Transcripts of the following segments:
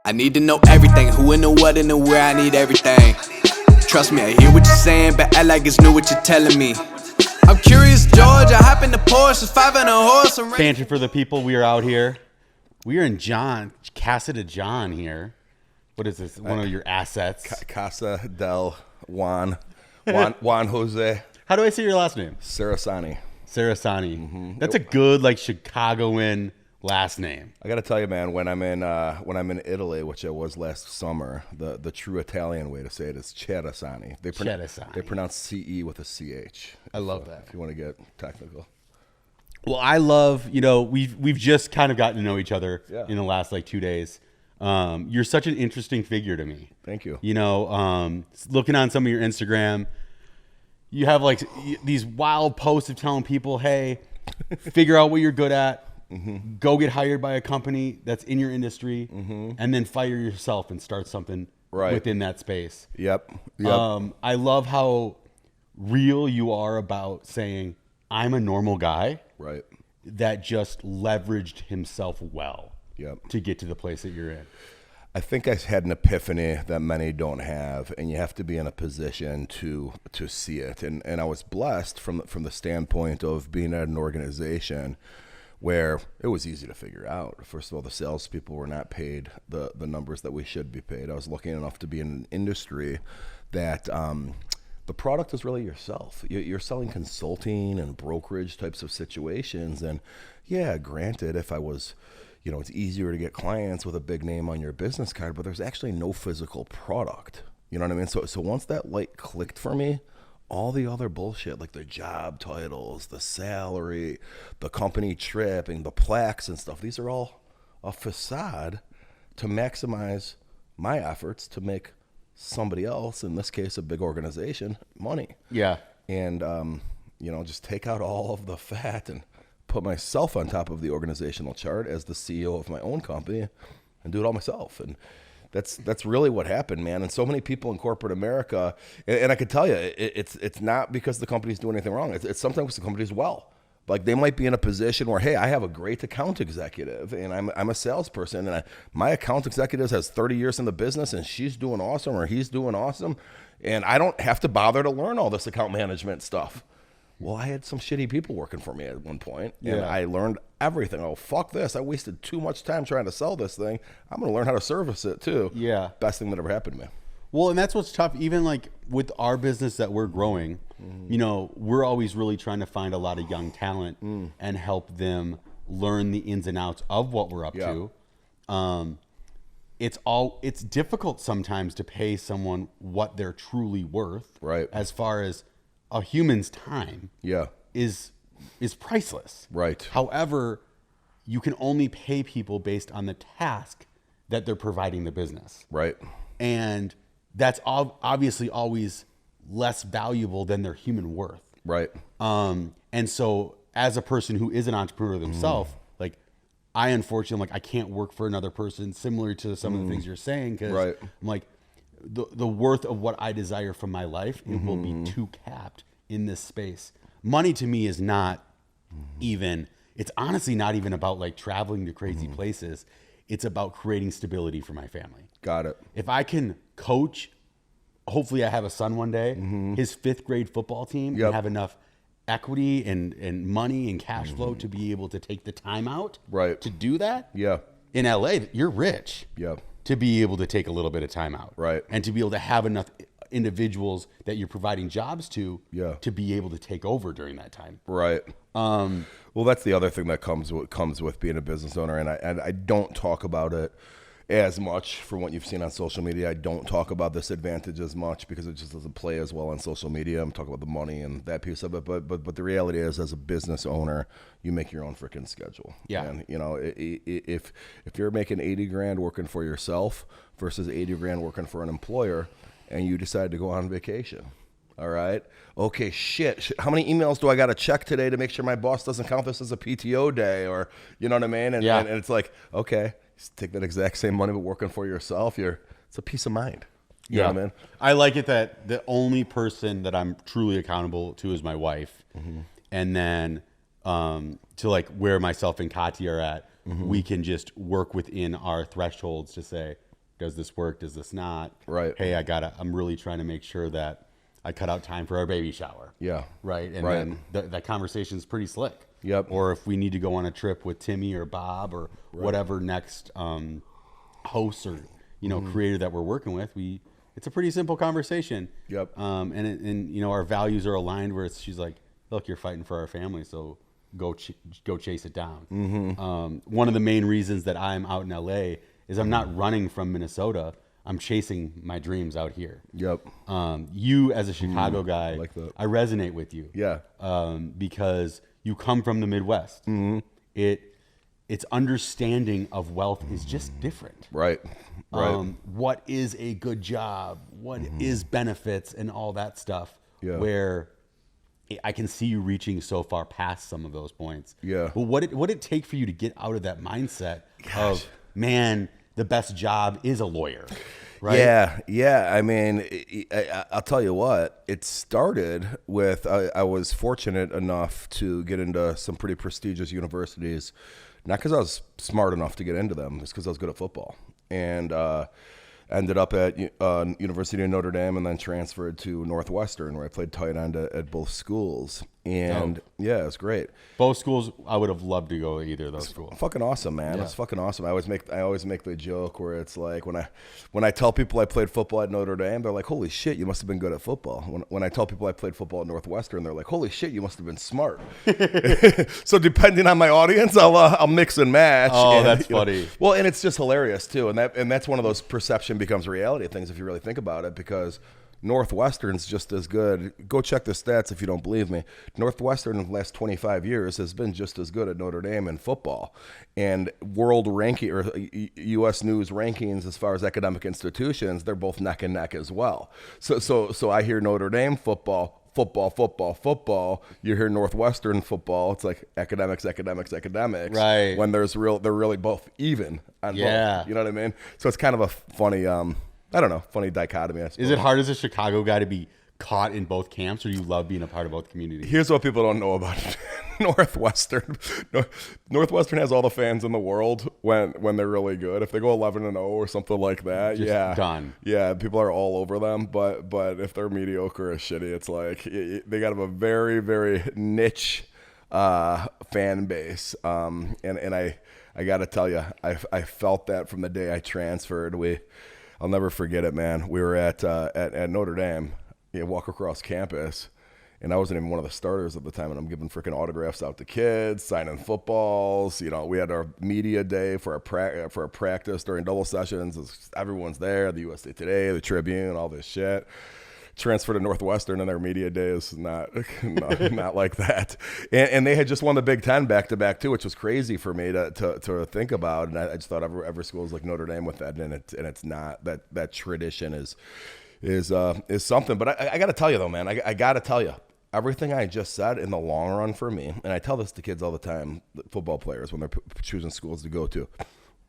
I need to know everything, who and the what and the where, I need everything. Trust me, I hear what you're saying, but act like it's new what you're telling me. I'm curious, George, I hop in the Porsche, it's 5 and a horse. Banter for the people, we are out here. We are in Casa de John here. What is this? One of your assets. Casa del Juan Jose. How do I say your last name? Cerasani. Cerasani. Mm-hmm. That's a good, like, Chicagoan last name. I got to tell you, man, when I'm in Italy, which I was last summer, the true Italian way to say it is Cerasani. They pronounce CE with a CH. I love that. If you want to get technical. Well, I love, we've just kind of gotten to know each other in the last, 2 days. You're such an interesting figure to me. Thank you. Looking on some of your Instagram, you have these wild posts of telling people, hey, figure out what you're good at, go get hired by a company that's in your industry, and then fire yourself and start something within that space. Yep. I love how real you are about saying, I'm a normal guy that just leveraged himself well to get to the place that you're in. I think I had an epiphany that many don't have, and you have to be in a position to see it. And I was blessed from the standpoint of being at an organization where it was easy to figure out. First of all, the salespeople were not paid the numbers that we should be paid. I was lucky enough to be in an industry that the product is really yourself. You're selling consulting and brokerage types of situations. And yeah, granted, if I was, it's easier to get clients with a big name on your business card, but there's actually no physical product. You know what I mean? So once that light clicked for me, all the other bullshit, like the job titles, the salary, the company trip, and the plaques and stuff, these are all a facade to maximize my efforts to make somebody else, in this case a big organization, money. Yeah. And just take out all of the fat and put myself on top of the organizational chart as the CEO of my own company and do it all myself. And that's really what happened, man. And so many people in corporate America, and I could tell you, it's not because the company's doing anything wrong. It's sometimes the company's well. Like they might be in a position where, hey, I have a great account executive and I'm a salesperson, and my account executive has 30 years in the business and she's doing awesome or he's doing awesome, and I don't have to bother to learn all this account management stuff. Well, I had some shitty people working for me at one point, and I learned everything. Oh, fuck this. I wasted too much time trying to sell this thing. I'm going to learn how to service it too. Yeah. Best thing that ever happened to me. Well, and that's what's tough. Even with our business that we're growing, we're always really trying to find a lot of young talent and help them learn the ins and outs of what we're up to. It's difficult sometimes to pay someone what they're truly worth. Right. As far as a human's time is priceless. Right. However, you can only pay people based on the task that they're providing the business. Right. And that's obviously always less valuable than their human worth. Right. And so as a person who is an entrepreneur themselves, I unfortunately, I can't work for another person, similar to some of the things you're saying, because I'm the worth of what I desire from my life, it will be too capped in this space. Money to me is not even, it's honestly not even about traveling to crazy places. It's about creating stability for my family. Got it. If I can coach, hopefully I have a son one day, his 5th grade football team, and have enough equity and money and cash flow to be able to take the time out to do that. Yeah. In LA, you're rich. Yeah. To be able to take a little bit of time out. Right. And to be able to have enough individuals that you're providing jobs to be able to take over during that time. Right. Well, that's the other thing that comes with being a business owner, and I don't talk about it as much from what you've seen on social media. I don't talk about this advantage as much because it just doesn't play as well on social media. I'm talking about the money and that piece of it, but the reality is, as a business owner, you make your own freaking schedule. Yeah. And if you're making 80 grand working for yourself versus 80 grand working for an employer, and you decide to go on vacation, all right, okay, shit, how many emails do I got to check today to make sure my boss doesn't count this as a PTO day, or you know what I mean? And it's like, okay, take that exact same money but working for yourself, it's a peace of mind. You know what I mean? I like it that the only person that I'm truly accountable to is my wife. And then to where myself and Kati are at, we can just work within our thresholds to say, Does this work? Does this not? Right. Hey, I'm really trying to make sure that I cut out time for our baby shower. Yeah. Right. And Right. then that conversation is pretty slick. Yep. Or if we need to go on a trip with Timmy or Bob or whatever next host or creator that we're working with, it's a pretty simple conversation. Yep. And our values are aligned where she's like, look, you're fighting for our family, so go chase it down. One of the main reasons that I'm out in LA is I'm not running from Minnesota. I'm chasing my dreams out here. Yep. You as a Chicago guy, like that. I resonate with you. Yeah. Because you come from the Midwest. Its understanding of wealth is just different. Right. What is a good job? What is benefits and all that stuff? Yeah. Where I can see you reaching so far past some of those points. Yeah. But what it take for you to get out of that mindset of, man, the best job is a lawyer, right? Yeah. I mean, I'll tell you what. It started with I was fortunate enough to get into some pretty prestigious universities, not because I was smart enough to get into them, it's because I was good at football, and ended up at University of Notre Dame and then transferred to Northwestern, where I played tight end at both schools. And yeah, it was great. Both schools, I would have loved to go to either of those schools. Fucking awesome, man. Yeah. It's fucking awesome. I always make the joke where it's like when I tell people I played football at Notre Dame, they're like, "Holy shit, you must have been good at football." When I tell people I played football at Northwestern, they're like, "Holy shit, you must have been smart." So depending on my audience, I'll mix and match. Oh, and, that's funny. Well, and it's just hilarious too, and that's one of those perception becomes reality things if you really think about it, because Northwestern's just as good. Go check the stats if you don't believe me. Northwestern in the last 25 years has been just as good at Notre Dame in football. And world ranking or U.S. News rankings as far as academic institutions, they're both neck and neck as well. So I hear Notre Dame football. You hear Northwestern football. It's like academics. Right. When they're really both even on both. You know what I mean? So it's kind of a funny, funny dichotomy, I suppose. Is it hard as a Chicago guy to be caught in both camps, or you love being a part of both communities? Here's what people don't know about Northwestern. Northwestern has all the fans in the world when they're really good. If they go 11-0 or something like that, Just done. Yeah, people are all over them. But if they're mediocre or shitty, it's like they got a very, very niche fan base. And I got to tell you, I felt that from the day I transferred. I'll never forget it, man. We were at Notre Dame. You walk across campus, and I wasn't even one of the starters at the time, and I'm giving freaking autographs out to kids, signing footballs. We had our media day for our practice during double sessions. Everyone's there, the USA Today, the Tribune, all this shit. Transferred to Northwestern, and their media day is not like that. And they had just won the Big Ten back-to-back too, which was crazy for me to think about. And I just thought every school is like Notre Dame with that, and it's not. That tradition is something. But I got to tell you though, man, I got to tell you, everything I just said in the long run for me, and I tell this to kids all the time, football players when they're choosing schools to go to.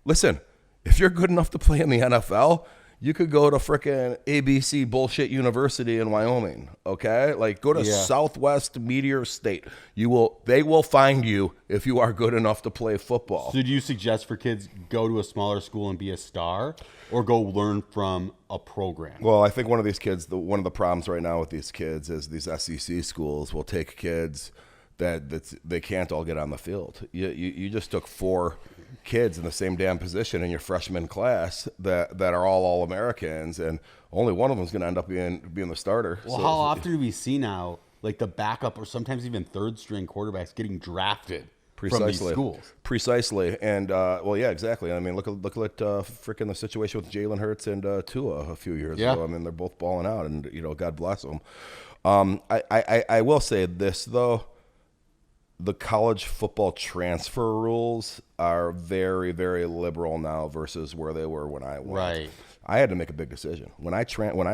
Listen, if you're good enough to play in the NFL, you could go to frickin' ABC bullshit university in Wyoming, okay? Like, go to Southwest Meteor State. They will find you if you are good enough to play football. So do you suggest for kids go to a smaller school and be a star, or go learn from a program? Well, I think one of these kids, one of the problems right now with these kids is these SEC schools will take kids that they can't all get on the field. You just took 4 kids in the same damn position in your freshman class that are all Americans, and only one of them is going to end up being the starter. Well, how often do we see now, like the backup or sometimes even third string quarterbacks getting drafted from these schools? Precisely, and well, yeah, exactly. I mean, look at freaking the situation with Jalen Hurts and Tua a few years ago. I mean, they're both balling out, and God bless them. I will say this though. The college football transfer rules are very, very liberal now versus where they were when I went. Right. I had to make a big decision. When I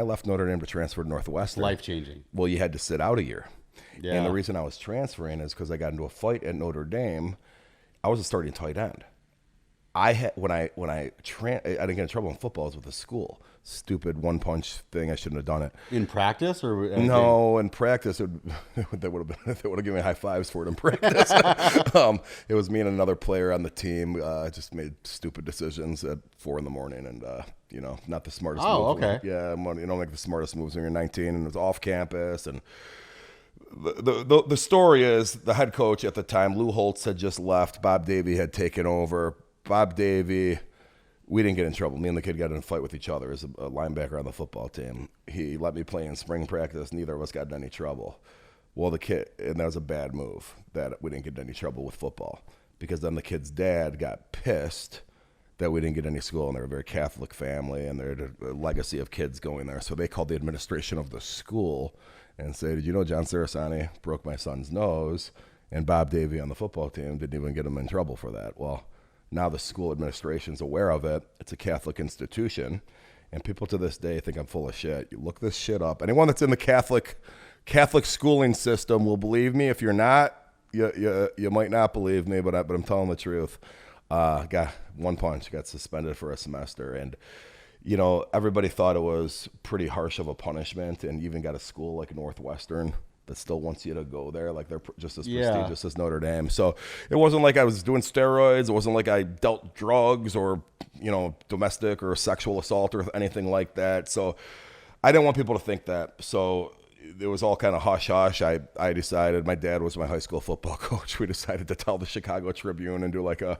left Notre Dame to transfer to Northwestern. Life-changing. Well, you had to sit out a year. Yeah. And the reason I was transferring is because I got into a fight at Notre Dame. I was a starting tight end. I didn't get in trouble in football. I was with the school. Stupid one punch thing. I shouldn't have done it. In practice or no? In practice, they would have given me high fives for it in practice. It was me and another player on the team. Just made stupid decisions at 4 a.m. and not the smartest. Oh, move. okay. Yeah, make the smartest moves when you're 19 and it was off campus. And the story is the head coach at the time, Lou Holtz, had just left. Bob Davie had taken over. Bob Davie. We didn't get in trouble. Me and the kid got in a fight with each other as a linebacker on the football team. He let me play in spring practice. Neither of us got in any trouble. Well, and that was a bad move that we didn't get in any trouble with football, because then the kid's dad got pissed that we didn't get any school, and they're a very Catholic family, and they're a legacy of kids going there. So they called the administration of the school and said, did you know John Cerasani broke my son's nose, and Bob Davie on the football team didn't even get him in trouble for that? Well, now the school administration's aware of it. It's a Catholic institution, and people to this day think I'm full of shit. You look this shit up. Anyone that's in the Catholic schooling system will believe me. If you're not, you might not believe me, but I'm telling the truth. Got one punch, got suspended for a semester, and everybody thought it was pretty harsh of a punishment, and even got a school like Northwestern that still wants you to go there. Like, they're just as prestigious as Notre Dame. So it wasn't like I was doing steroids. It wasn't like I dealt drugs or, domestic or sexual assault or anything like that. So I didn't want people to think that. So it was all kind of hush-hush. I decided, my dad was my high school football coach. We decided to tell the Chicago Tribune and do like a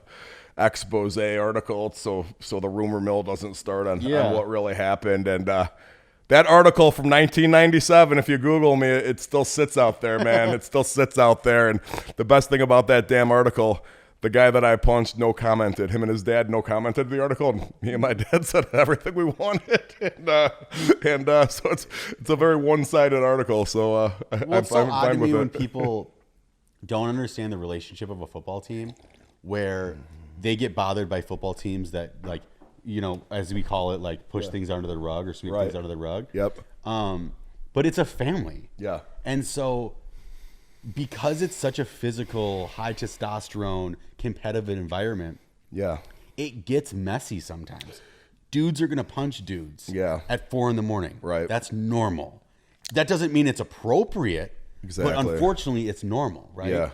expose article so the rumor mill doesn't start on what really happened. And that article from 1997, if you Google me, it still sits out there, man. It still sits out there. And the best thing about that damn article, the guy that I punched no commented. Him and his dad no commented the article. And me and my dad said everything we wanted. And so it's a very one-sided article. So it's so odd to me when people don't understand the relationship of a football team, where they get bothered by football teams that, like, as we call it, like, push things under the rug or sweep things under the rug. Yep. But it's a family. Yeah. And so, because it's such a physical, high testosterone, competitive environment, it gets messy sometimes. Dudes are going to punch dudes at 4 a.m. Right. That's normal. That doesn't mean it's appropriate. Exactly. But unfortunately, it's normal, right? Yeah.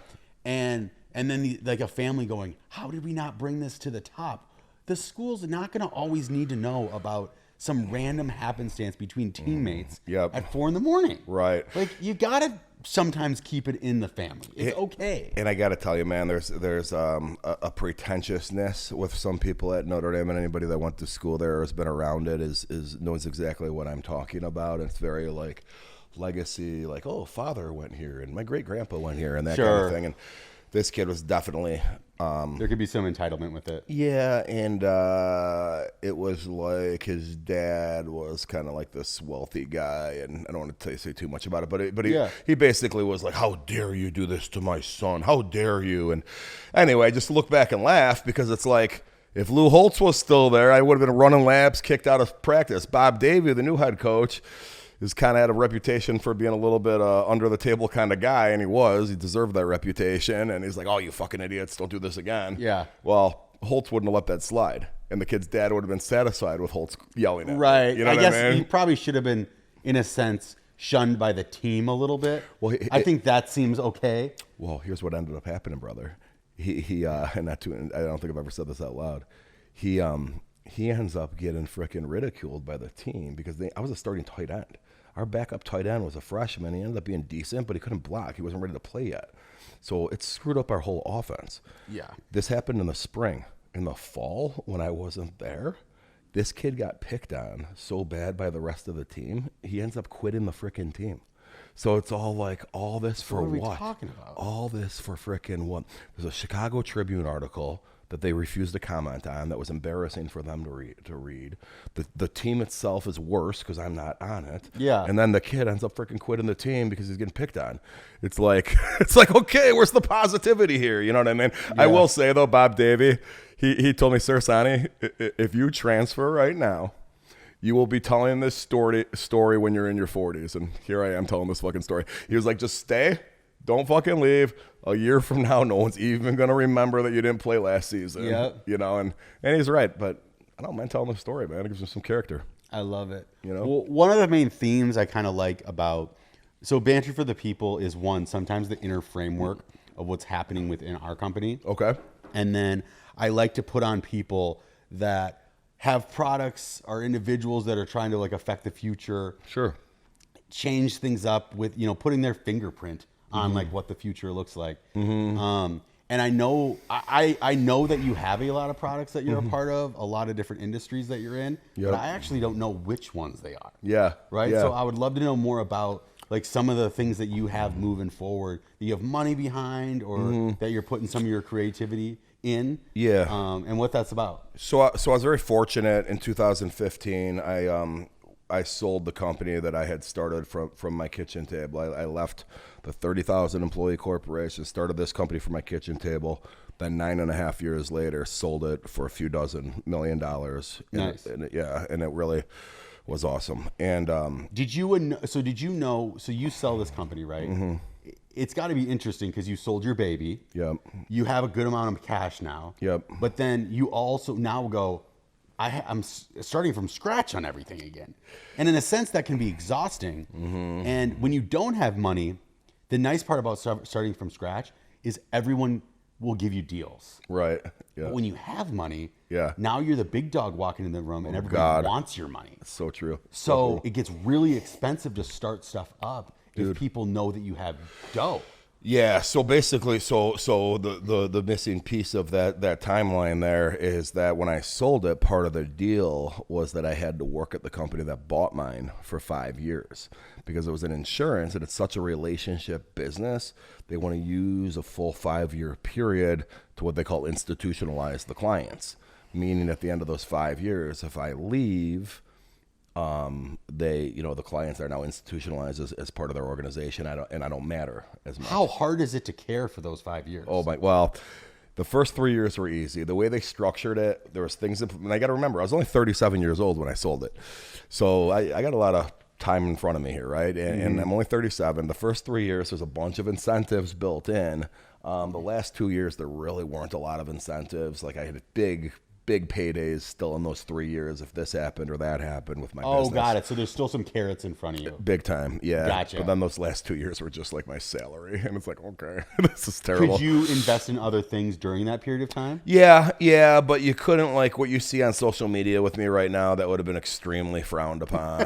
And then like a family going, how did we not bring this to the top? The school's not going to always need to know about some random happenstance between teammates at 4 a.m. Right. Like, you got to sometimes keep it in the family. It's okay. And I got to tell you, man, there's a pretentiousness with some people at Notre Dame, and anybody that went to school there or has been around it knows exactly what I'm talking about. It's very like legacy, like, oh, father went here and my great grandpa went here and that kind of thing. And this kid was definitely there could be some entitlement with it. Yeah, and it was like his dad was kind of like this wealthy guy, and I don't want to say too much about it, but he basically was like, how dare you do this to my son? How dare you? And anyway, I just look back and laugh, because it's like, if Lou Holtz was still there, I would have been running laps, kicked out of practice. Bob Davie, the new head coach, is kind of had a reputation for being a little bit under the table kind of guy, and he deserved that reputation. And he's like, oh, you fucking idiots, don't do this again. Yeah. Well, Holtz wouldn't have let that slide, and the kid's dad would have been satisfied with Holtz yelling at him. Right. You know I guess I mean? he probably should have been, in a sense, shunned by the team a little bit. Well, I think that seems okay. Well, here's what ended up happening, brother. He and not to, I don't think I've ever said this out loud. He ends up getting freaking ridiculed by the team because I was a starting tight end. Our backup tight end was a freshman. He ended up being decent, but he couldn't block. He wasn't ready to play yet. So it screwed up our whole offense. Yeah. This happened in the spring. In the fall, when I wasn't there, this kid got picked on so bad by the rest of the team, he ends up quitting the freaking team. So it's all like, all this for what? What are we talking about? All this for freaking what? There's a Chicago Tribune article that they refused to comment on that was embarrassing for them to read. The team itself is worse because I'm not on it. Yeah. And then the kid ends up freaking quitting the team because he's getting picked on. It's like, okay, where's the positivity here? You know what I mean? Yeah. I will say, though, Bob Davie, he told me, Cerasani, if you transfer right now, you will be telling this story when you're in your 40s. And here I am telling this fucking story. He was like, just stay. Don't fucking leave. A year from now, no one's even going to remember that you didn't play last season. Yep. You know, and he's right. But I don't mind telling the story, man. It gives him some character. I love it. You know? Well, one of the main themes I kind of like about, so Banter for the People is one, sometimes the inner framework of what's happening within our company. Okay. And then I like to put on people that have products or individuals that are trying to like affect the future. Sure. Change things up with, you know, putting their fingerprint on like what the future looks like. And I know I know that you have a lot of products that you're a part of, a lot of different industries that you're in, but I actually don't know which ones they are. Yeah. Right? Yeah. So I would love to know more about like some of the things that you have moving forward that you have money behind or that you're putting some of your creativity in. Yeah. And what that's about. So I was very fortunate in 2015. I sold the company that I had started from my kitchen table. I left the 30,000 employee corporation, started this company from my kitchen table. Then 9.5 years later, sold it for a few dozen $1 million. Nice. And it really was awesome. And Did you know? So you sell this company, right? It's got to be interesting because you sold your baby. Yep. You have a good amount of cash now. Yep. But then you also now go, I'm starting from scratch on everything again. And in a sense, that can be exhausting. And when you don't have money, the nice part about starting from scratch is everyone will give you deals. Right. Yeah. But when you have money, Yeah. now you're the big dog walking in the room and everybody wants your money. So true. So it gets really expensive to start stuff up if people know that you have dough. Yeah, so basically, so the missing piece of that timeline there is that when I sold it, part of the deal was that I had to work at the company that bought mine for 5 years because it was an insurance and it's such a relationship business. They want to use a full 5-year period to what they call institutionalize the clients, meaning at the end of those 5 years, if I leave, the clients are now institutionalized as part of their organization. I don't matter as much. How hard is it to care for those 5 years? Well, the first 3 years were easy. The way they structured it, there was things, and I got to remember, I was only 37 years old when I sold it. So I got a lot of time in front of me here, right? And I'm only 37. The first 3 years, there's a bunch of incentives built in. The last 2 years, there really weren't a lot of incentives. Like I had big paydays still in those 3 years if this happened or that happened with my business. Oh, got it. So there's still some carrots in front of you. Big time, yeah. Gotcha. But then those last 2 years were just like my salary. And it's like, okay, this is terrible. Could you invest in other things during that period of time? Yeah, but you couldn't, like what you see on social media with me right now, that would have been extremely frowned upon.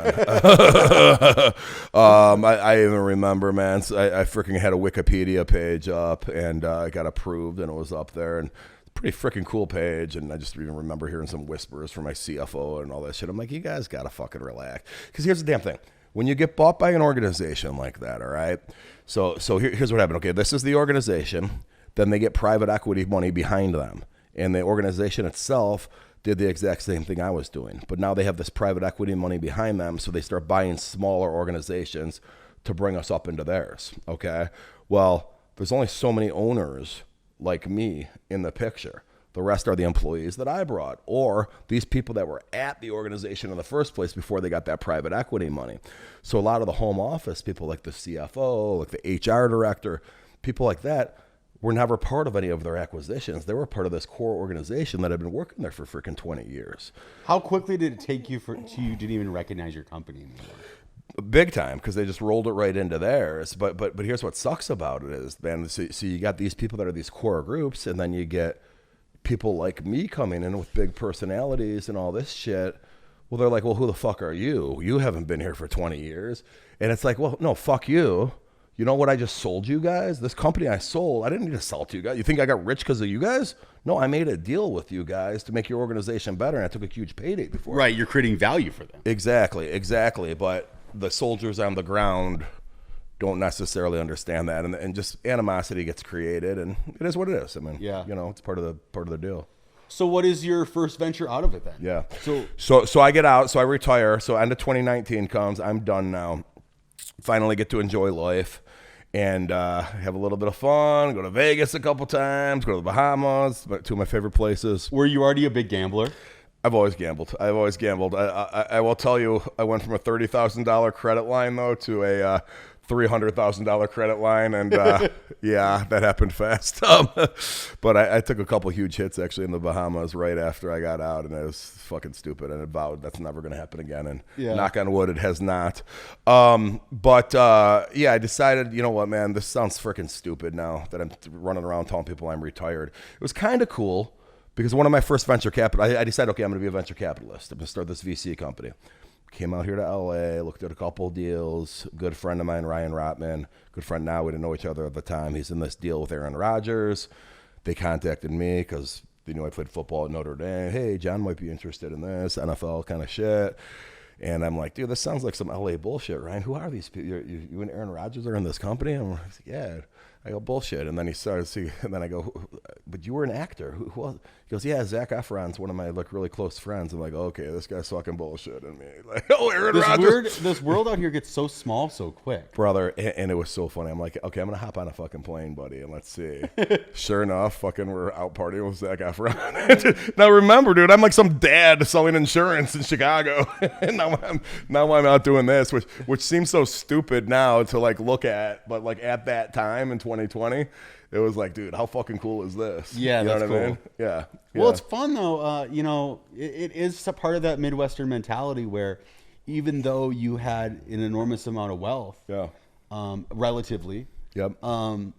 I even remember, man, I freaking had a Wikipedia page up and I got approved and it was up there and pretty freaking cool page, and I just even remember hearing some whispers from my CFO and all that shit. I'm like, you guys gotta fucking relax. Because here's the damn thing. When you get bought by an organization like that, all right? So here's what happened. Okay, this is the organization. Then they get private equity money behind them. And the organization itself did the exact same thing I was doing. But now they have this private equity money behind them, so they start buying smaller organizations to bring us up into theirs, okay? Well, there's only so many owners like me in the picture. The rest are the employees that I brought or these people that were at the organization in the first place before they got that private equity money. So a lot of the home office people, like the CFO, like the HR director, people like that were never part of any of their acquisitions. They were part of this core organization that had been working there for freaking 20 years. How quickly did it take you you didn't even recognize your company anymore? Big time, because they just rolled it right into theirs. But here's what sucks about it is, man, so you got these people that are these core groups, and then you get people like me coming in with big personalities and all this shit. Well, they're like, well, who the fuck are you? You haven't been here for 20 years. And it's like, well, no, fuck you. You know what I just sold you guys? This company I sold, I didn't need to sell to you guys. You think I got rich because of you guys? No, I made a deal with you guys to make your organization better, and I took a huge payday before. Right, you're creating value for them. Exactly. But the soldiers on the ground don't necessarily understand that, and just animosity gets created, and it is what it is. I mean, it's part of the deal. So what is your first venture out of it then? Yeah. So I get out, so I retire. So end of 2019 comes, I'm done now. Finally get to enjoy life and have a little bit of fun, go to Vegas a couple times, go to the Bahamas, two of my favorite places. Were you already a big gambler? I've always gambled. I will tell you, I went from a $30,000 credit line, though, to a $300,000 credit line, and yeah, that happened fast. But I took a couple huge hits actually in the Bahamas right after I got out, and it was fucking stupid. And I vowed that's never going to happen again. And knock on wood, it has not. But yeah, I decided, you know what, man, this sounds freaking stupid now that I'm running around telling people I'm retired. It was kind of cool because one of my first venture capital, I decided, okay, I'm going to be a venture capitalist. I'm going to start this VC company. Came out here to LA, looked at a couple deals. Good friend of mine, Ryan Rotman, good friend now. We didn't know each other at the time. He's in this deal with Aaron Rodgers. They contacted me because they knew I played football at Notre Dame. Hey, John might be interested in this NFL kind of shit. And I'm like, dude, this sounds like some LA bullshit, Ryan. Who are these people? You and Aaron Rodgers are in this company? I'm like, yeah. I go, bullshit. And then he started to, and then I go, but you were an actor. Who else? He goes, yeah, Zac Efron's one of my really close friends. I'm like, okay, this guy's fucking bullshitting me. Like, oh, Aaron Rodgers. This world out here gets so small so quick. Brother, and it was so funny. I'm like, okay, I'm going to hop on a fucking plane, buddy, and let's see. Sure enough, fucking we're out partying with Zac Efron. Now remember, dude, I'm like some dad selling insurance in Chicago. And now I'm out doing this, which seems so stupid now to like look at, but like at that time in 2020, it was like, dude, how fucking cool is this? Yeah, you know that's what I cool. mean? Yeah. Well, it's fun though. You know, it is a part of that Midwestern mentality where even though you had an enormous amount of wealth, relatively, the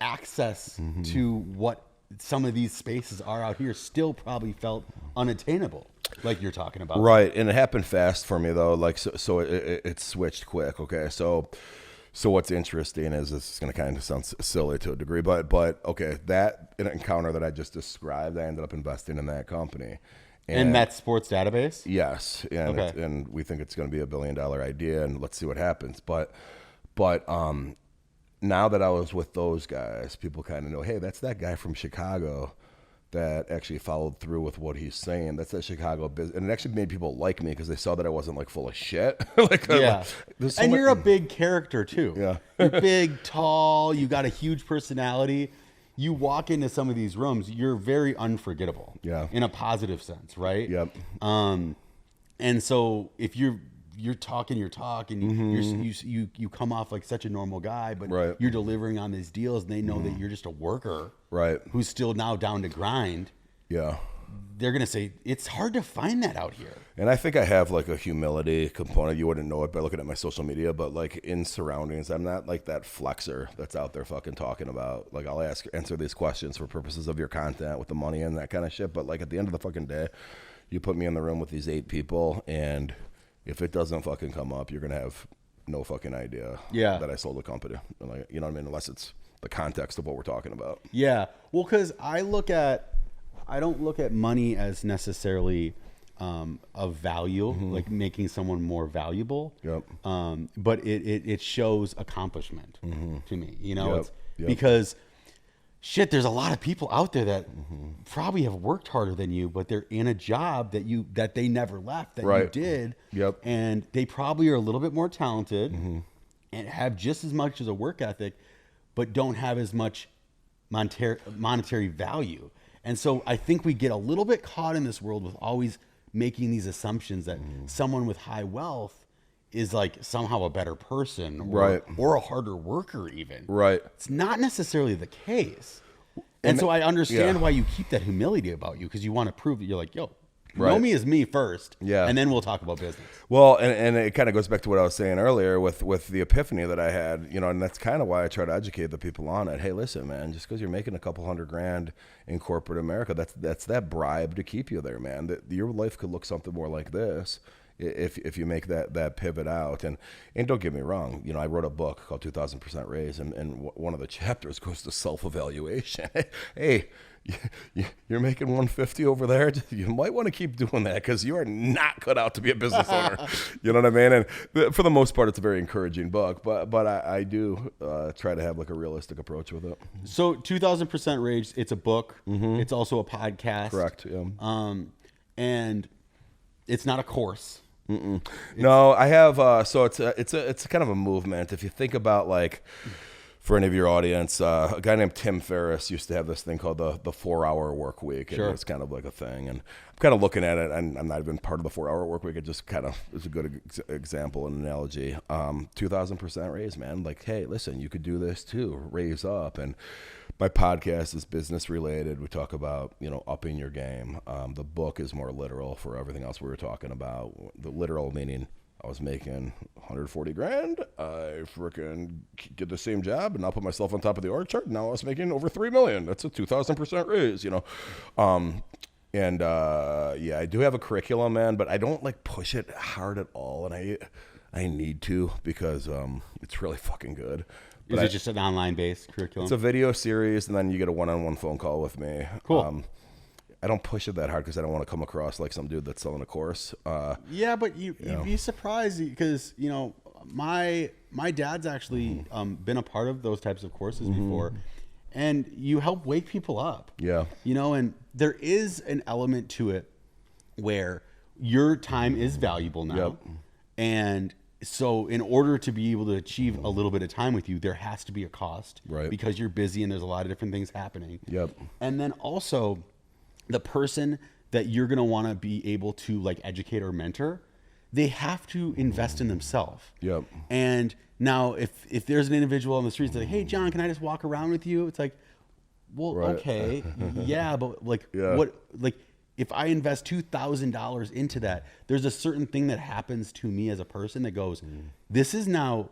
access to what some of these spaces are out here still probably felt unattainable, like you're talking about. Right, and it happened fast for me though. Like, so it switched quick. Okay, so what's interesting is, this is going to kind of sound silly to a degree, but okay, that encounter that I just described, I ended up investing in that company. And that sports database? Yes, and Okay. and we think it's going to be $1 billion idea, and let's see what happens. But now that I was with those guys, people kind of know, hey, that's that guy from Chicago that actually followed through with what he's saying. That's that Chicago business, and it actually made people like me because they saw that I wasn't like full of shit. And you're a big character too. Yeah. You're big, tall. You got a huge personality. You walk into some of these rooms, you're very unforgettable. Yeah. In a positive sense, right? Yep. And so if you're talking your talk, and you come off like such a normal guy, but Right. you're delivering on these deals, and they know that you're just a worker, Right. who's still now down to grind. Yeah. They're gonna say it's hard to find that out here. And I think I have like a humility component. You wouldn't know it by looking at my social media, but like in surroundings, I'm not like that flexer that's out there fucking talking about, like, I'll answer these questions for purposes of your content with the money and that kind of shit. But like at the end of the fucking day, you put me in the room with these 8 people, and if it doesn't fucking come up, you're going to have no fucking idea that I sold a company. Like, you know what I mean? Unless it's the context of what we're talking about. Yeah. Well, because I don't look at money as necessarily of value, like making someone more valuable. Yep. But it shows accomplishment to me, you know, Yep. because shit, there's a lot of people out there that probably have worked harder than you, but they're in a job that they never left, that you did. Yep. And they probably are a little bit more talented and have just as much as a work ethic, but don't have as much monetary value. And so I think we get a little bit caught in this world with always making these assumptions that someone with high wealth is like somehow a better person, or a harder worker even. Right. It's not necessarily the case. And so I understand why you keep that humility about you, because you want to prove that you're like, yo, know me as me first, and then we'll talk about business. Well, and it kind of goes back to what I was saying earlier with the epiphany that I had, you know, and that's kind of why I try to educate the people on it. Hey, listen, man, just because you're making a couple $100,000 in corporate America, that's that bribe to keep you there, man. That your life could look something more like this if you make that pivot out. And don't get me wrong, you know, I wrote a book called 2000% Raise, and one of the chapters goes to self-evaluation. Hey, you're making 150 over there. You might want to keep doing that, because you are not cut out to be a business owner. You know what I mean? And for the most part, it's a very encouraging book, but I do try to have like a realistic approach with it. So 2000% Rage, it's a book. It's also a podcast. Correct. Yeah. And it's not a course. No, I have. So it's kind of a movement. If you think about like for any of your audience, a guy named Tim Ferriss used to have this thing called the 4-hour work week. And it's kind of like a thing. And I'm kind of looking at it, and I'm not even part of the 4-hour work week. It just kind of is a good example and analogy. 2,000% raise, man. Like, hey, listen, you could do this too. Raise up. And my podcast is business related. We talk about, upping your game. The book is more literal for everything else we were talking about. The literal meaning, I was making 140 grand. I freaking did the same job and now put myself on top of the org chart. Now I was making over 3 million. That's a 2,000% raise, I do have a curriculum, man, but I don't like push it hard at all. And I need to, because it's really fucking good. But is it just an online based curriculum? It's a video series, and then you get a one-on-one phone call with me. Cool. I don't push it that hard because I don't want to come across like some dude that's selling a course. Yeah, but you'd be surprised because my dad's actually been a part of those types of courses before, and you help wake people up. Yeah, and there is an element to it where your time is valuable now, and so in order to be able to achieve a little bit of time with you, there has to be a cost, right? Because you're busy and there's a lot of different things happening. Yep, and then also, the person that you're going to want to be able to like educate or mentor, they have to invest in themselves. Yep. And now if there's an individual on the streets that's like, hey, John, can I just walk around with you? It's like, well, okay. Yeah. But what, if I invest $2,000 into that, there's a certain thing that happens to me as a person that goes, this is now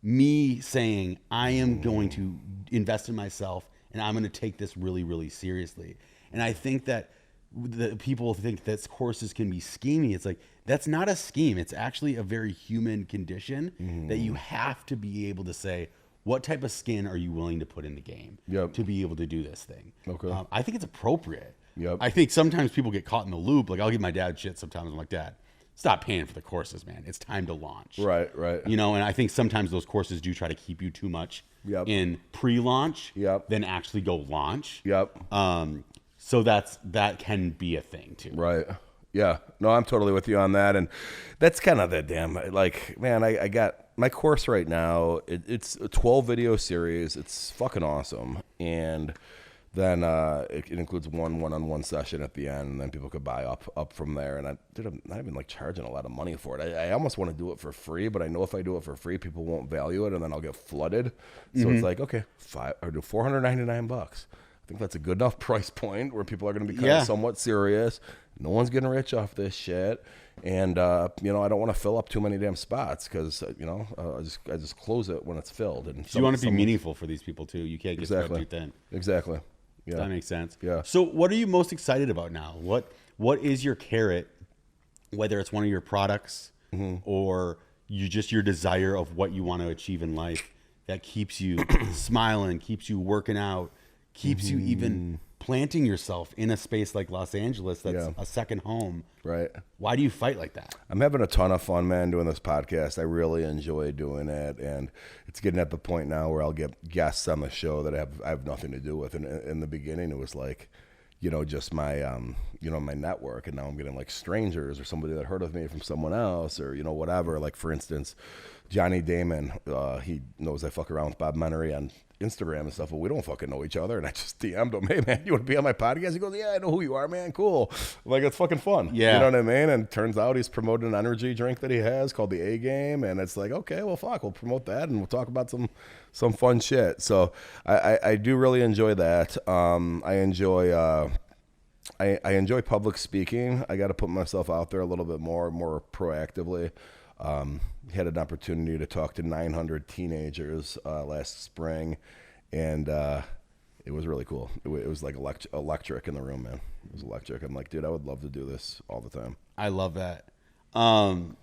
me saying I am going to invest in myself and I'm going to take this really, really seriously. And I think that the people think that courses can be scheming. It's like, that's not a scheme. It's actually a very human condition that you have to be able to say, what type of skin are you willing to put in the game to be able to do this thing? Okay. I think it's appropriate. Yep. I think sometimes people get caught in the loop. Like, I'll give my dad shit sometimes. I'm like, Dad, stop paying for the courses, man. It's time to launch. Right. And I think sometimes those courses do try to keep you too much in pre-launch than actually go launch. So that can be a thing too. Right. Yeah. No, I'm totally with you on that. And that's kind of the damn, like, man, I got my course right now. It's a 12 video series. It's fucking awesome. And then it includes one-on-one session at the end, and then people could buy up from there. And I'm not even like charging a lot of money for it. I almost want to do it for free, but I know if I do it for free, people won't value it, and then I'll get flooded. So it's like, okay, I'll do $499. I think that's a good enough price point where people are going to be kind of somewhat serious. No one's getting rich off this shit. And, I don't want to fill up too many damn spots because, I just close it when it's filled. And you want to be meaningful for these people too. You can't get spread too thin. Exactly. Yeah. That makes sense. Yeah. So what are you most excited about now? What is your carrot, whether it's one of your products or your desire of what you want to achieve in life that keeps you smiling, keeps you working out, keeps you even planting yourself in a space like Los Angeles that's a second home. Right. Why do you fight like that? I'm having a ton of fun, man, doing this podcast. I really enjoy doing it, and it's getting at the point now where I'll get guests on the show that I have nothing to do with. And in the beginning, it was like, just my my network, and now I'm getting like strangers or somebody that heard of me from someone else or whatever. Like, for instance, Johnny Damon, he knows I fuck around with Bob Menery on Instagram and stuff, but we don't fucking know each other. And I just DM'd him, hey man, you want to be on my podcast? He goes, yeah, I know who you are, man. Cool. I'm like, it's fucking fun. Yeah. You know what I mean? And turns out he's promoting an energy drink that he has called the A Game. And it's like, okay, well, fuck, we'll promote that and we'll talk about some fun shit. So I do really enjoy that. I enjoy public speaking. I got to put myself out there a little bit more proactively. Had an opportunity to talk to 900 teenagers last spring, and it was really cool. It was like electric in the room, man. It was electric. I'm like, dude, I would love to do this all the time. I love that. You're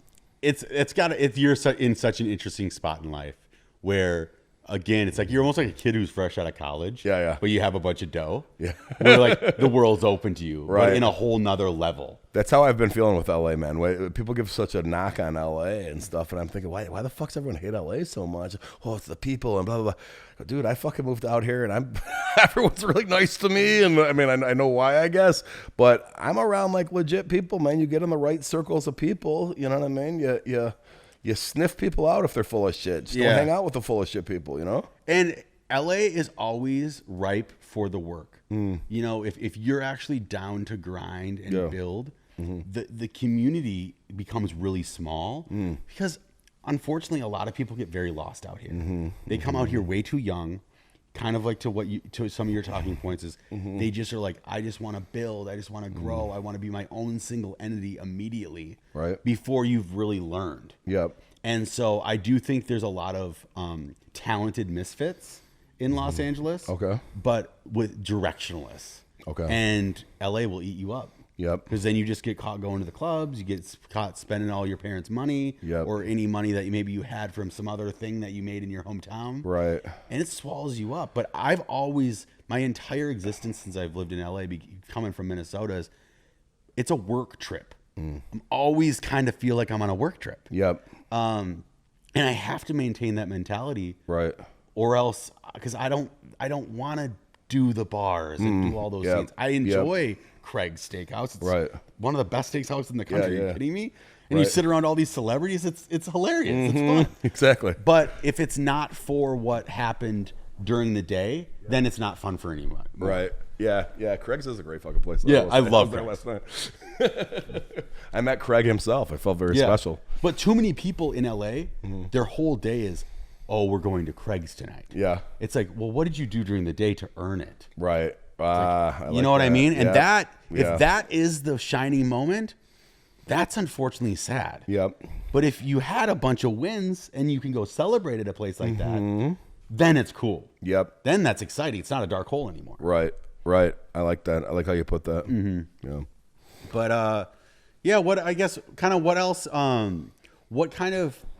in such an interesting spot in life where, again, it's like you're almost like a kid who's fresh out of college. Yeah. But you have a bunch of dough. Yeah. Where like the world's open to you, right? But in a whole nother level. That's how I've been feeling with LA, man. People give such a knock on LA and stuff, and I'm thinking, why the fuck's everyone hate LA so much? Oh, it's the people and blah blah blah. Dude, I fucking moved out here, and everyone's really nice to me, and I mean, I know why, I guess, but I'm around like legit people, man. You get in the right circles of people, you know what I mean? You sniff people out if they're full of shit. Just don't hang out with the full of shit people, And LA is always ripe for the work. You know, if you're actually down to grind and build, the community becomes really small because unfortunately a lot of people get very lost out here. They come out here way too young, kind of like to some of your talking points is they just are like, I just want to build, I just want to grow, I want to be my own single entity immediately, right, before you've really learned. Yep. And so I do think there's a lot of talented misfits in Los Angeles, but with directionalists. And LA will eat you up. Yep. Because then you just get caught going to the clubs, you get caught spending all your parents' money, or any money that maybe you had from some other thing that you made in your hometown. Right. And it swallows you up. But I've always, my entire existence since I've lived in LA, coming from Minnesota, is it's a work trip. I'm always kind of feel like I'm on a work trip. Yep. And I have to maintain that mentality. Right. Or else, because I don't want to do the bars and do all those things. I enjoy Craig's Steakhouse. It's one of the best steakhouses in the country. Are you kidding me? And you sit around all these celebrities. It's hilarious. It's fun. Exactly. But if it's not for what happened during the day, then it's not fun for anyone. Right. Yeah. Yeah. Craig's is a great fucking place. Yeah, I love Craig's. I met Craig himself. I felt very special. But too many people in LA, their whole day is, oh, we're going to Craig's tonight. Yeah. It's like, well, what did you do during the day to earn it? Right. Like, you know what I mean? And that, if that is the shining moment, that's unfortunately sad. Yep. But if you had a bunch of wins and you can go celebrate at a place like that, then it's cool. Yep. Then that's exciting. It's not a dark hole anymore. Right. Right. I like that. I like how you put that. Yeah. But yeah, what else?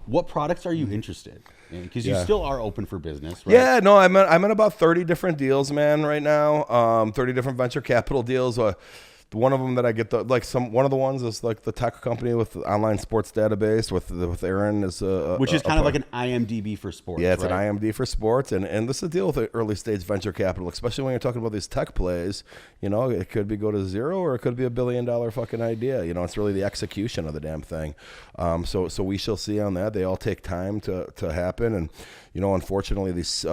What products are you interested in? Because you still are open for business, right? Yeah, no, I'm in about 30 different deals, man, right now. 30 different venture capital deals. One of them that I get one of the ones is like the tech company with the online sports database with Aaron is which is kind of like an IMDb for sports. Yeah, it's an IMDb for sports, and this is a deal with the early stage venture capital, especially when you're talking about these tech plays. You know, it could go to zero or it could be $1 billion fucking idea. You know, it's really the execution of the damn thing. So we shall see on that. They all take time to happen, and you know, unfortunately, these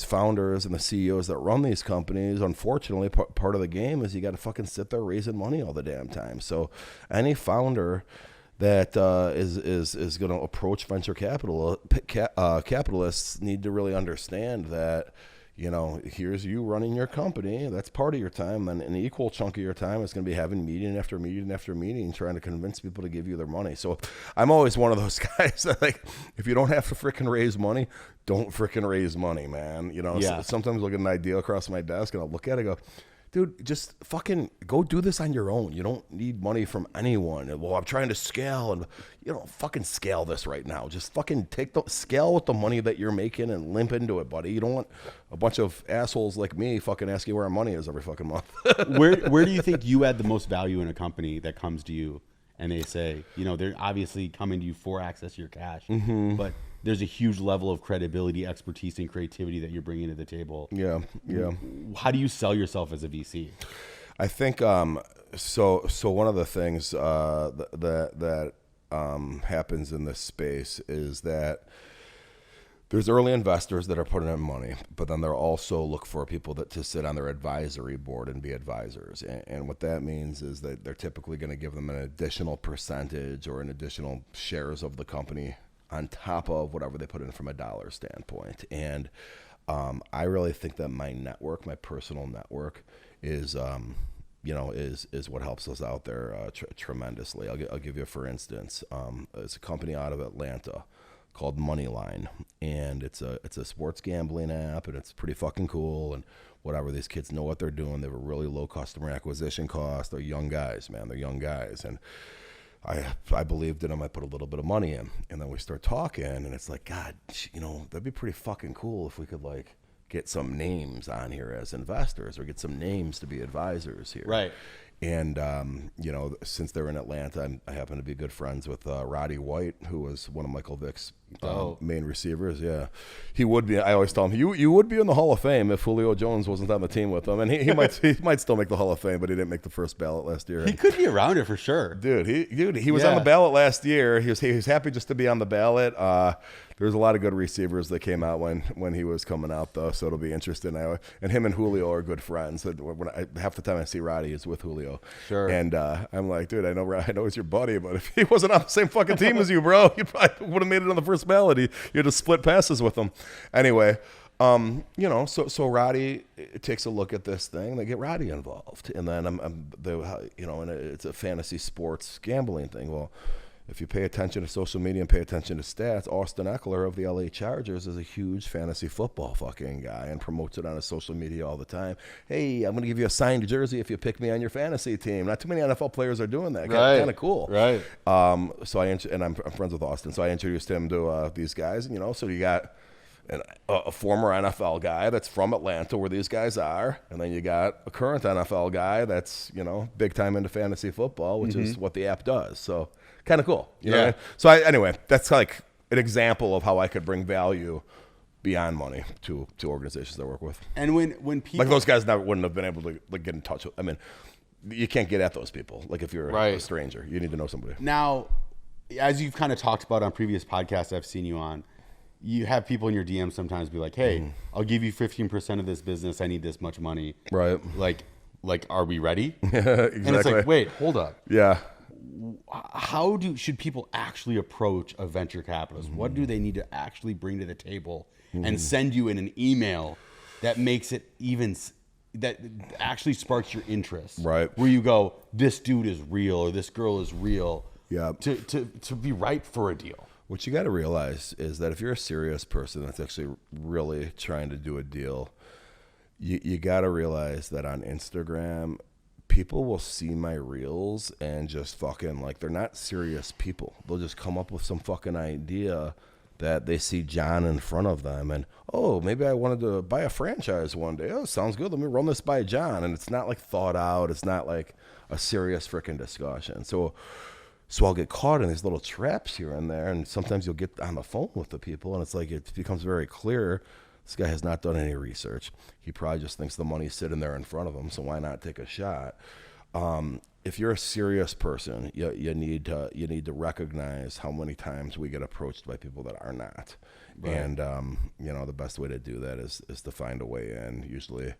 founders and the CEOs that run these companies, unfortunately, part of the game is you got to fucking sit there raising money all the damn time. So any founder that is going to approach venture capitalists need to really understand that, you know, here's you running your company. That's part of your time. And an equal chunk of your time is going to be having meeting after meeting after meeting, trying to convince people to give you their money. So I'm always one of those guys that, like, if you don't have to freaking raise money, don't freaking raise money, man. You know, sometimes I'll get an idea across my desk and I'll look at it and go, dude, just fucking go do this on your own. You don't need money from anyone. Well, I'm trying to scale, and you don't fucking scale this right now. Just fucking take the scale with the money that you're making and limp into it, buddy. You don't want a bunch of assholes like me fucking ask you where our money is every fucking month. Where do you think you add the most value in a company that comes to you and they say, you know, they're obviously coming to you for access to your cash, but there's a huge level of credibility, expertise, and creativity that you're bringing to the table. Yeah, yeah. How do you sell yourself as a VC? I think so one of the things that happens in this space is that there's early investors that are putting in money, but then they'll also look for people to sit on their advisory board and be advisors. And what that means is that they're typically going to give them an additional percentage or an additional shares of the company on top of whatever they put in from a dollar standpoint. And I really think that my network, my personal network, is what helps us out there tremendously. I'll give you, for instance, it's a company out of Atlanta called Moneyline, and it's a sports gambling app, and it's pretty fucking cool. And whatever, these kids know what they're doing. They have a really low customer acquisition cost. They're young guys, man. They're young guys, and I believed in them. I put a little bit of money in, and then we start talking, and it's like, God, you know, that'd be pretty fucking cool if we could like get some names on here as investors or get some names to be advisors here. Right. And, you know, since they're in Atlanta, I happen to be good friends with Roddy White, who was one of Michael Vick's main receivers. Yeah, he would be. I always tell him, you would be in the Hall of Fame if Julio Jones wasn't on the team with him. And he might still make the Hall of Fame, but he didn't make the first ballot last year. He could be around it for sure. Dude, he was on the ballot last year. He was happy just to be on the ballot. There's a lot of good receivers that came out when he was coming out, though, so it'll be interesting. And him and Julio are good friends. Half the time I see Roddy is with Julio. Sure. And I'm like, dude, I know he's your buddy, but if he wasn't on the same fucking team as you, bro, you probably would have made it on the first ballot. You had to split passes with him. Anyway, so Roddy takes a look at this thing. They get Roddy involved, and then and it's a fantasy sports gambling thing. Well, if you pay attention to social media and pay attention to stats, Austin Eckler of the LA Chargers is a huge fantasy football fucking guy and promotes it on his social media all the time. Hey, I'm going to give you a signed jersey if you pick me on your fantasy team. Not too many NFL players are doing that. Right. Kind of cool. Right. So I'm friends with Austin, so I introduced him to these guys, and so you got a former NFL guy that's from Atlanta, where these guys are, and then you got a current NFL guy that's big time into fantasy football, which is what the app does. So kind of cool. You know what I mean? So anyway, that's like an example of how I could bring value beyond money to organizations I work with. And when people like those guys wouldn't have been able to get in touch with. I mean, you can't get at those people. Like if you're a stranger, you need to know somebody. Now, as you've kind of talked about on previous podcasts I've seen you on, you have people in your DMs sometimes be like, hey, I'll give you 15% of this business. I need this much money. Right. Like, are we ready? Yeah, exactly. And it's like, wait, hold up. Yeah. How should people actually approach a venture capitalist? What do they need to actually bring to the table and send you in an email that makes it that actually sparks your interest? Right. Where you go, this dude is real or this girl is real. Yeah. To be ripe for a deal. What you got to realize is that if you're a serious person that's actually really trying to do a deal, you got to realize that on Instagram, people will see my reels and just fucking like, they're not serious people. They'll just come up with some fucking idea that they see John in front of them and, oh, maybe I wanted to buy a franchise one day. Oh, sounds good. Let me run this by John. And it's not like thought out. It's not like a serious freaking discussion. So I'll get caught in these little traps here and there, and sometimes you'll get on the phone with the people, and it's like it becomes very clear this guy has not done any research. He probably just thinks the money's sitting there in front of him, so why not take a shot? If you're a serious person, you need to recognize how many times we get approached by people that are not. Right. And the best way to do that is to find a way in, usually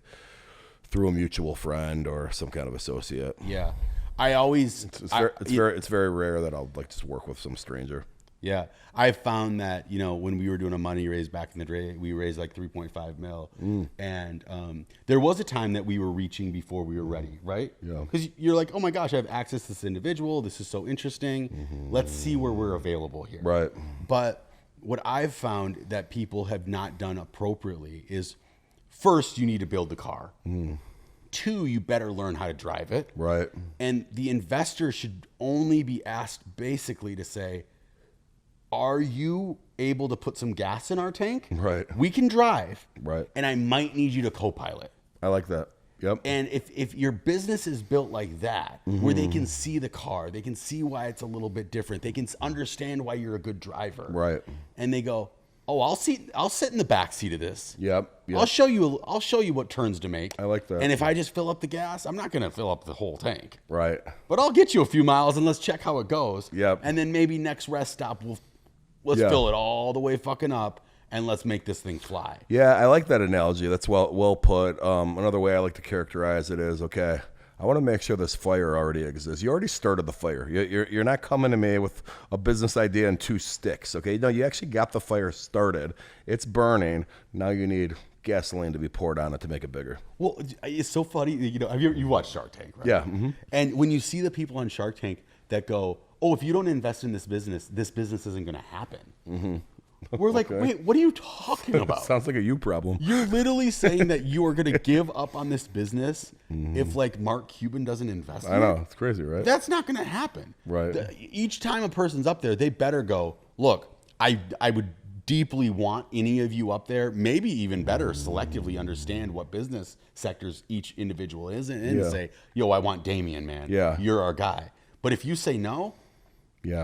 through a mutual friend or some kind of associate. Yeah. It's very rare that I'll like just work with some stranger. Yeah, I found that when we were doing a money raise back in the day, we raised like 3.5 mil, and there was a time that we were reaching before we were ready, right? Yeah. Because you're like, oh my gosh, I have access to this individual. This is so interesting. Let's see where we're available here. Right. But what I've found that people have not done appropriately is, first, you need to build the car. 2, you better learn how to drive it. Right. And the investor should only be asked basically to say, are you able to put some gas in our tank? Right. We can drive. Right. And I might need you to co-pilot. I like that. Yep. And if your business is built like that, where they can see the car, they can see why it's a little bit different, they can understand why you're a good driver. Right. And they go, oh, I'll sit in the back seat of this. Yep. I'll show you what turns to make. I like that. And if I just fill up the gas, I'm not going to fill up the whole tank. Right. But I'll get you a few miles and let's check how it goes. Yep. And then maybe next rest stop, let's fill it all the way fucking up and let's make this thing fly. Yeah, I like that analogy. That's well put. Another way I like to characterize it is, okay, I want to make sure this fire already exists. You already started the fire. You're not coming to me with a business idea and 2 sticks, okay? No, you actually got the fire started. It's burning. Now you need gasoline to be poured on it to make it bigger. Well, it's so funny. Have you watched Shark Tank, right? Yeah. Mm-hmm. And when you see the people on Shark Tank that go, oh, if you don't invest in this business isn't going to happen. Mm-hmm. We're like, wait, what are you talking about? Sounds like a you problem. You're literally saying that you are going to give up on this business if like Mark Cuban doesn't invest in it? I know. It's crazy, right? That's not going to happen. Right. Each time a person's up there, they better go, look, I would deeply want any of you up there, maybe even better, selectively understand what business sectors each individual is and say, yo, I want Damien, man. Yeah. You're our guy. But if you say no,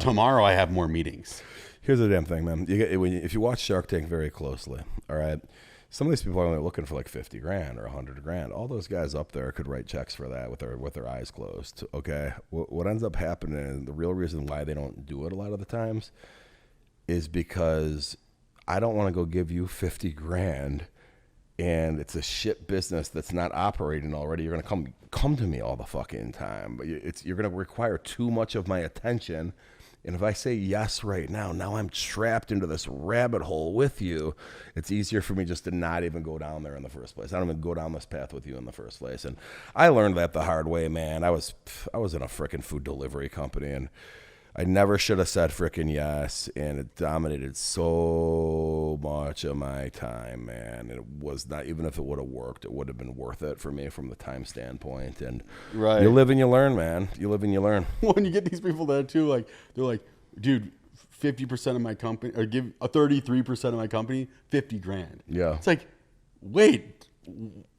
tomorrow I have more meetings. Here's the damn thing, man. If you watch Shark Tank very closely, all right, some of these people are only looking for like 50 grand or 100 grand. All those guys up there could write checks for that with their eyes closed. Okay, what ends up happening, and the real reason why they don't do it a lot of the times, is because I don't want to go give you 50 grand and it's a shit business that's not operating already. You're going to come to me all the fucking time, but you're going to require too much of my attention. And if I say yes right now I'm trapped into this rabbit hole with you. It's easier for me just to not even go down there in the first place. I don't even go down this path with you in the first place. And I learned that the hard way, man. I was in a freaking food delivery company, and I never should have said freaking yes, and it dominated so much of my time, man. It was not, even if it would have worked, it would have been worth it for me from the time standpoint. And you live and you learn, man. You live and you learn. When you get these people that too, like, they're like, dude, 50% of my company, or give 33% of my company, 50 grand. Yeah. It's like, wait,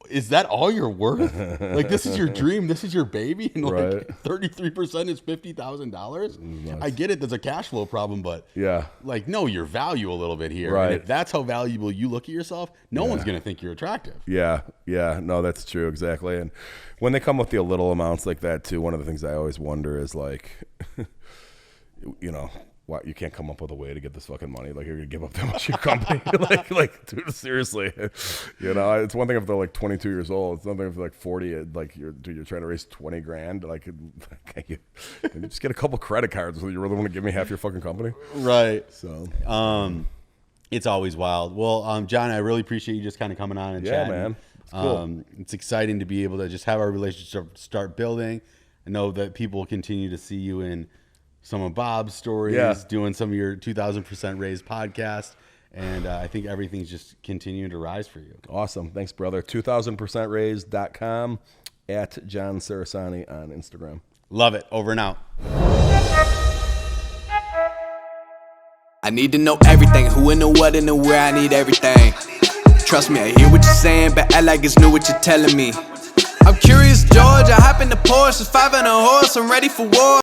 is that all you're worth? Like, this is your dream, this is your baby, and like 33% is $50,000. I get it, there's a cash flow problem, but like, know your value a little bit here. And if that's how valuable you look at yourself, no one's gonna think you're attractive. No, that's true, exactly. And when they come with the little amounts like that too, one of the things I always wonder is like, you know, what, you can't come up with a way to get this fucking money. Like, you're gonna give up that much of your company. like, dude, seriously. You know, it's one thing if they're like 22 years old. It's another thing if they're like 40. Like, you're trying to raise 20 grand. Like, can you just get a couple credit cards? So you really want to give me half your fucking company? Right. So, it's always wild. Well, John, I really appreciate you just kind of coming on and chatting. Man. It's cool. It's exciting to be able to just have our relationship start building. I know that people will continue to see you in some of Bob's stories, doing some of your 2000% Raised podcast. And I think everything's just continuing to rise for you. Awesome. Thanks, brother. 2000%raised.com, at John Cerasani on Instagram. Love it. Over and out. I need to know everything, who and the what and the where, I need everything. Trust me, I hear what you're saying, but act like it's new what you're telling me. I'm curious, George, I hop in the Porsche, it's 5 and a horse, I'm ready for war.